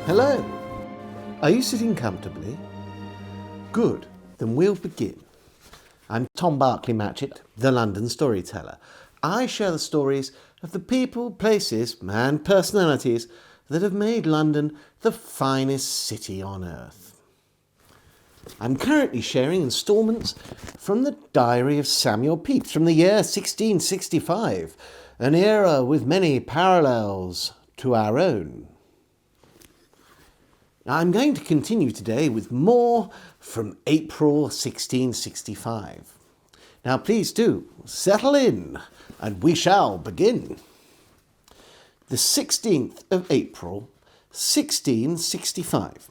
Hello. Are you sitting comfortably? Good, then we'll begin. I'm Tom Barclay-Matchett, the London Storyteller. I share the stories of the people, places and personalities that have made London the finest city on earth. I'm currently sharing instalments from the Diary of Samuel Pepys from the year 1665, an era with many parallels to our own. I'm going to continue today with more from April 1665. Now please do settle in and we shall begin. The 16th of April 1665.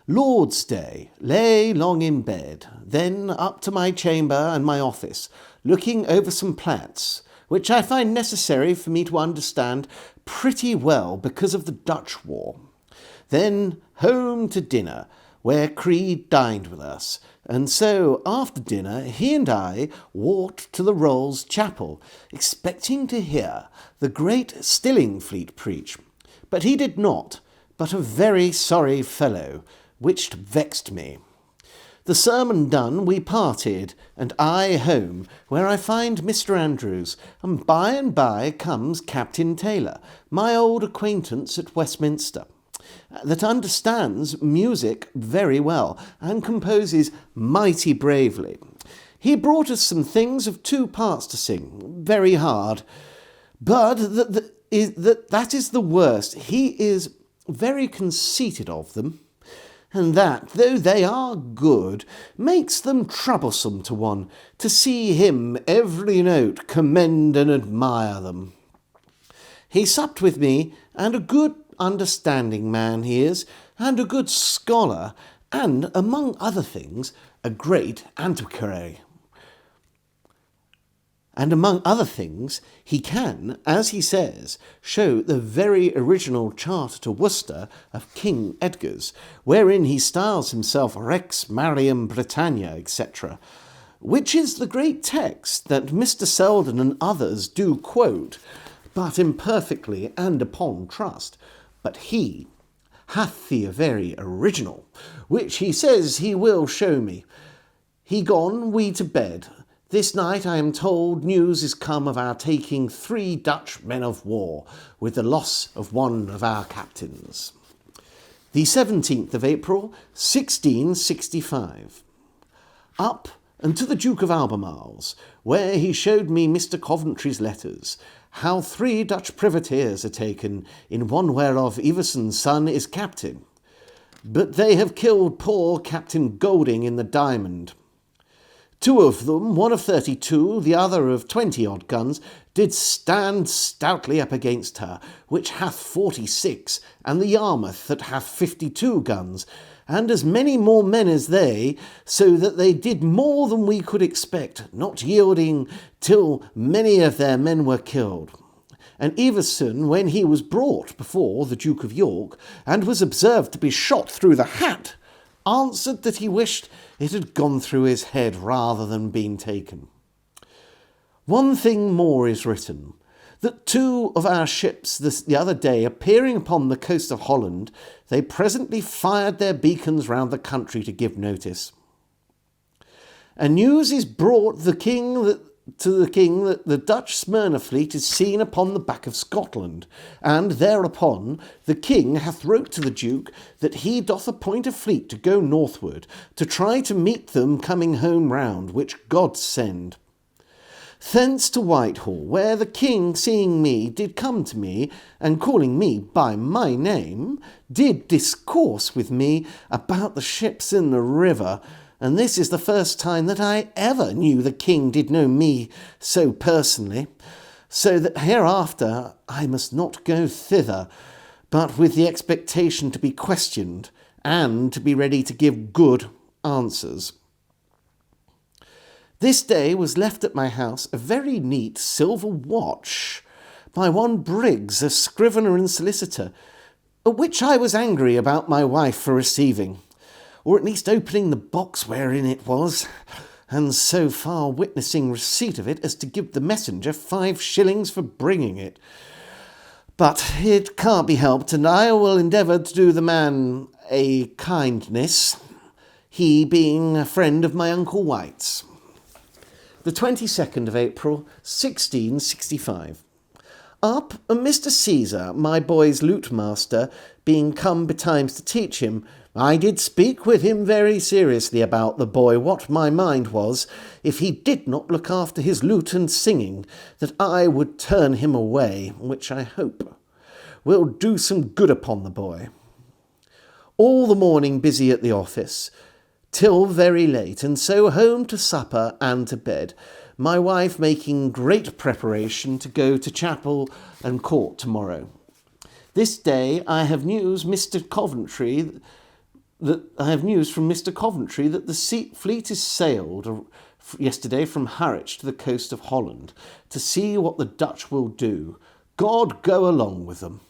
Lord's Day. Lay long in bed, then up to my chamber and my office, looking over some plans, which I find necessary for me to understand pretty well because of the Dutch War. Then home to dinner, where Creed dined with us, and so after dinner he and I walked to the Rolls Chapel, expecting to hear the great Stillingfleet preach. But he did not, but a very sorry fellow, which vexed me. The sermon done, we parted, and I home, where I find Mr. Andrews, and by comes Captain Taylor, my old acquaintance at Westminster, that understands music very well and composes mighty bravely. He brought us some things of 2 parts to sing, very hard, but that is the worst. He is very conceited of them, and that, though they are good, makes them troublesome to one, to see him every note commend and admire them. He supped with me, and a good understanding man he is, and a good scholar, and, among other things, a great antiquary. And among other things, he can, as he says, show the very original Charter to Worcester of King Edgar's, wherein he styles himself Rex Mariam Britannia, etc., which is the great text that Mr. Selden and others do quote, but imperfectly and upon trust. But he hath the very original, which he says he will show me. He gone we to bed. This night I am told news is come of our taking 3 Dutch men of war, with the loss of one of our captains. The 17th of April, 1665. Up and to the Duke of Albemarle's, where he showed me Mr. Coventry's letters, how 3 Dutch privateers are taken, in one whereof Everson's son is captain. But they have killed poor Captain Golding in the Diamond. 2 of them, one of 32, the other of 20-odd guns, did stand stoutly up against her, which hath 46, and the Yarmouth that hath 52 guns, and as many more men as they, so that they did more than we could expect, not yielding till many of their men were killed. And Everson, when he was brought before the Duke of York, and was observed to be shot through the hat, answered that he wished it had gone through his head rather than been taken. One thing more is written, that 2 of our ships the other day, appearing upon the coast of Holland, they presently fired their beacons round the country to give notice. And news is brought to the king that the Dutch Smyrna fleet is seen upon the back of Scotland, and thereupon the king hath wrote to the Duke that he doth appoint a fleet to go northward, to try to meet them coming home round, which God send. Thence to Whitehall, where the king, seeing me, did come to me, and calling me by my name, did discourse with me about the ships in the river, and this is the first time that I ever knew the king did know me so personally, so that hereafter I must not go thither, but with the expectation to be questioned, and to be ready to give good answers. This day was left at my house a very neat silver watch by one Briggs, a scrivener and solicitor, which I was angry about my wife for receiving. or at least opening the box wherein it was, and so far witnessing receipt of it as to give the messenger 5 shillings for bringing it. But it can't be helped, and I will endeavour to do the man a kindness, he being a friend of my Uncle White's. The 22nd of April, 1665. Up, and Mr. Caesar, my boy's lute master, being come betimes to teach him, I did speak with him very seriously about the boy, what my mind was, if he did not look after his lute and singing, that I would turn him away, which I hope will do some good upon the boy. All the morning busy at the office, till very late, and so home to supper and to bed, my wife making great preparation to go to chapel and court tomorrow. This day I have news from Mr. Coventry that the fleet is sailed yesterday from Harwich to the coast of Holland to see what the Dutch will do. God go along with them.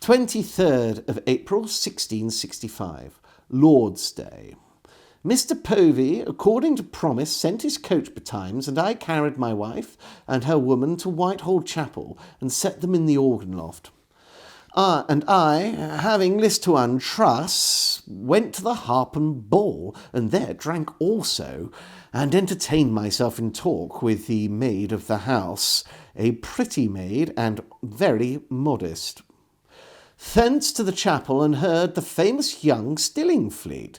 23rd of April, 1665. Lord's Day. Mr. Povey, according to promise, sent his coach betimes, and I carried my wife and her woman to Whitehall Chapel and set them in the organ loft. And I, having list to untruss, went to the Harpen Ball, and there drank also, and entertained myself in talk with the maid of the house, a pretty maid and very modest. Thence to the chapel, and heard the famous young Stillingfleet,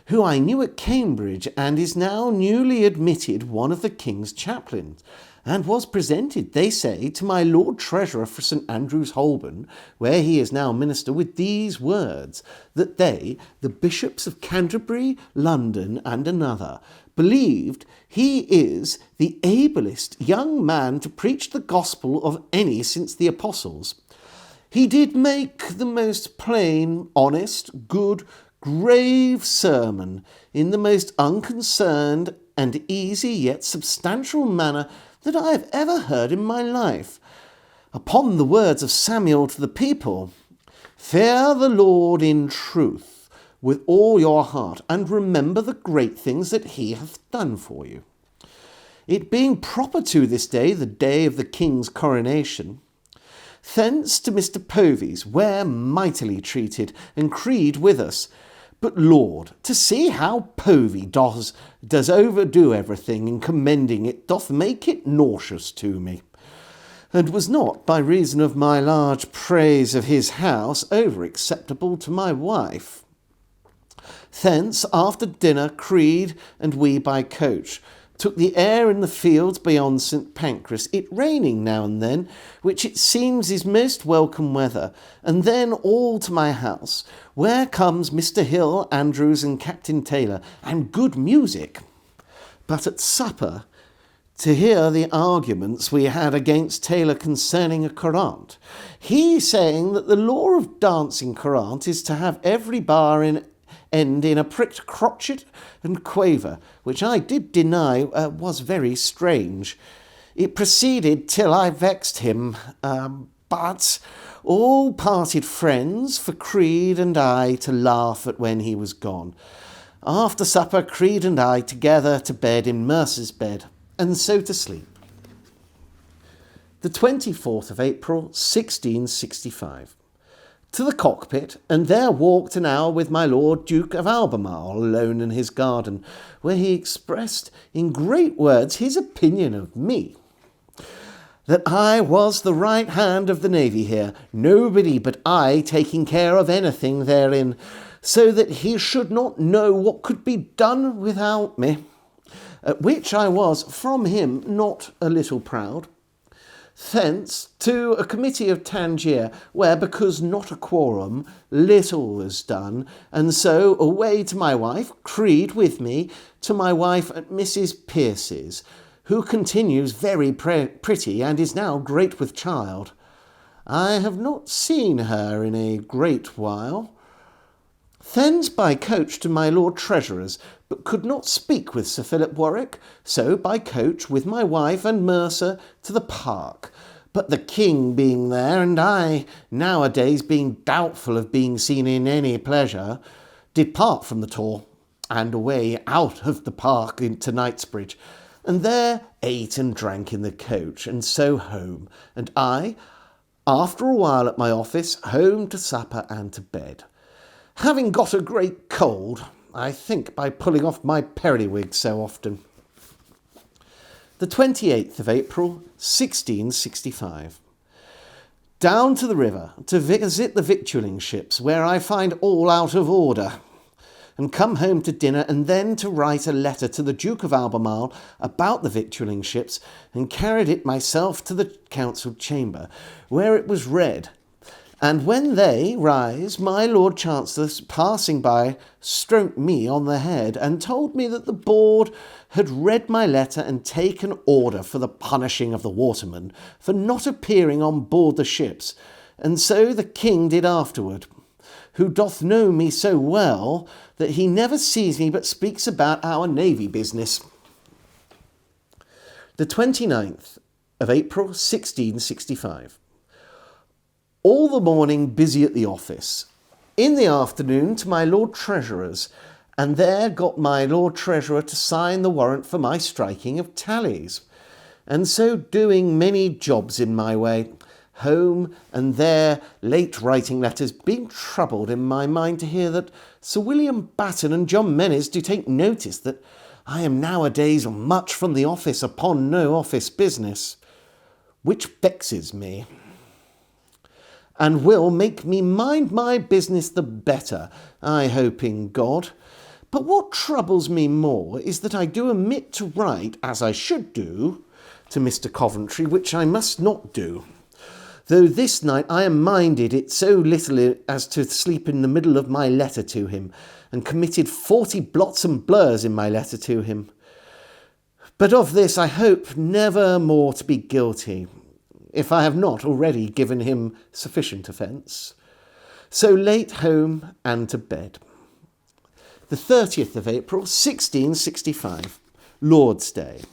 who I knew at Cambridge, and is now newly admitted one of the King's chaplains, and was presented, they say, to my Lord Treasurer for St. Andrew's Holborn, where he is now minister, with these words, that they, the Bishops of Canterbury, London, and another, believed he is the ablest young man to preach the gospel of any since the apostles. He did make the most plain, honest, good, grave sermon in the most unconcerned and easy yet substantial manner that I have ever heard in my life. Upon the words of Samuel to the people, fear the Lord in truth with all your heart, and remember the great things that he hath done for you. It being proper to this day, the day of the King's coronation, thence to Mr. Povey's, where mightily treated, and creed with us. But Lord, to see how Povey does overdo everything in commending it, doth make it nauseous to me, and was not, by reason of my large praise of his house, over acceptable to my wife. Thence, after dinner, creed, and we by coach, took the air in the fields beyond St. Pancras, it raining now and then, which it seems is most welcome weather, and then all to my house, where comes Mr. Hill, Andrews, and Captain Taylor, and good music. But at supper, to hear the arguments we had against Taylor concerning a currant, he saying that the law of dancing currant is to have every bar end in a pricked crotchet and quaver, which I did deny was very strange. It proceeded till I vexed him, but all parted friends for Creed and I to laugh at when he was gone. After supper, Creed and I together to bed in Mercer's bed, and so to sleep. The 24th of April, 1665. To the cockpit, and there walked an hour with my Lord Duke of Albemarle alone in his garden, where he expressed in great words his opinion of me, that I was the right hand of the navy here, nobody but I taking care of anything therein, so that he should not know what could be done without me, at which I was from him not a little proud. Thence to a committee of Tangier, where, because not a quorum, little was done, and so away to my wife, Creed with me, to my wife at Mrs. Pierce's, who continues very pretty, and is now great with child. I have not seen her in a great while. Thence by coach to my Lord Treasurer's, but could not speak with Sir Philip Warwick, so by coach with my wife and Mercer to the park. But the King being there, and I nowadays being doubtful of being seen in any pleasure, depart from the Tor and away out of the park into Knightsbridge, and there ate and drank in the coach, and so home, and I, after a while at my office, home to supper and to bed, having got a great cold, I think, by pulling off my periwig so often. The 28th of April, 1665. Down to the river to visit the victualling ships, where I find all out of order, and come home to dinner, and then to write a letter to the Duke of Albemarle about the victualling ships, and carried it myself to the council chamber, where it was read. And when they rise, my Lord Chancellor, passing by, stroked me on the head, and told me that the board had read my letter and taken order for the punishing of the watermen for not appearing on board the ships, and so the king did afterward, who doth know me so well that he never sees me but speaks about our navy business. The 29th of April, 1665. All the morning busy at the office. In the afternoon to my Lord Treasurer's, and there got my Lord Treasurer to sign the warrant for my striking of tallies, and so doing many jobs in my way, home and there late writing letters, being troubled in my mind to hear that Sir William Batten and John Menzies do take notice that I am nowadays much from the office upon no office business, which vexes me, and will make me mind my business the better, I hope in God. But what troubles me more is that I do omit to write, as I should do, to Mr. Coventry, which I must not do, though this night I am minded it so little as to sleep in the middle of my letter to him, and committed 40 blots and blurs in my letter to him. But of this I hope never more to be guilty, if I have not already given him sufficient offence. So late home and to bed. The 30th of April, 1665, Lord's Day.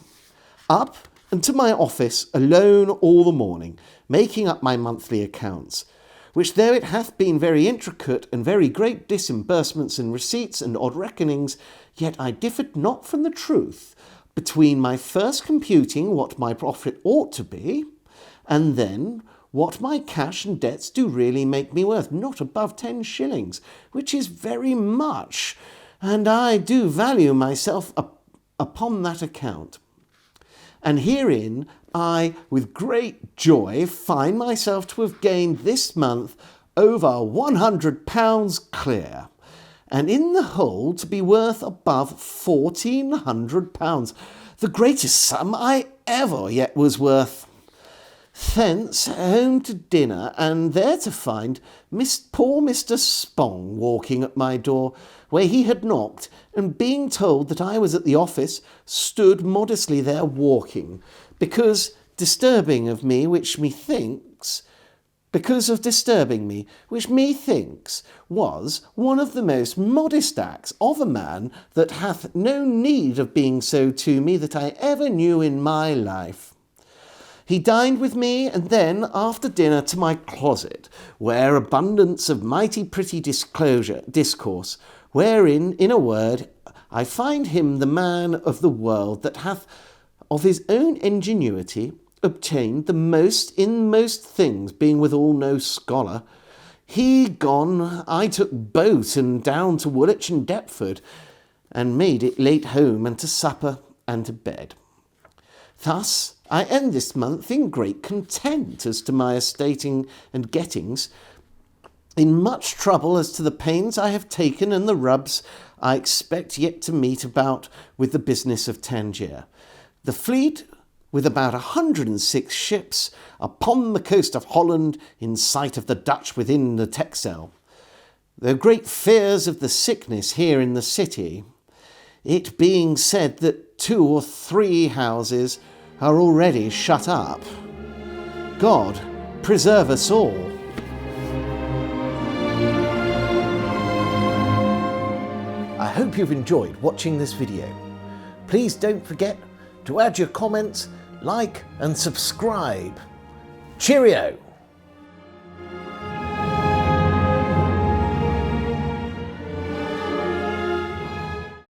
Up and to my office alone all the morning, making up my monthly accounts, which though it hath been very intricate and very great disbursements and receipts and odd reckonings, yet I differed not from the truth, between my first computing what my profit ought to be, and then what my cash and debts do really make me worth, not above 10 shillings, which is very much, and I do value myself upon that account. And herein I, with great joy, find myself to have gained this month over £100 clear, and in the whole to be worth above £1,400, the greatest sum I ever yet was worth. Thence home to dinner, and there to find poor Mr. Spong walking at my door, where he had knocked, and being told that I was at the office, stood modestly there walking, because of disturbing me, which methinks was one of the most modest acts of a man that hath no need of being so to me that I ever knew in my life. He dined with me, and then, after dinner, to my closet, where abundance of mighty pretty discourse, wherein, in a word, I find him the man of the world that hath of his own ingenuity obtained the most in most things, being withal no scholar. He gone, I took boat and down to Woolwich and Deptford, and made it late home and to supper and to bed. Thus I end this month in great content as to my estating and gettings, in much trouble as to the pains I have taken and the rubs I expect yet to meet about with the business of Tangier. The fleet, with about 106 ships, upon the coast of Holland, in sight of the Dutch within the Texel. There are great fears of the sickness here in the city, it being said that 2 or 3 houses are already shut up. God preserve us all. I hope you've enjoyed watching this video. Please don't forget to add your comments, like and subscribe. Cheerio!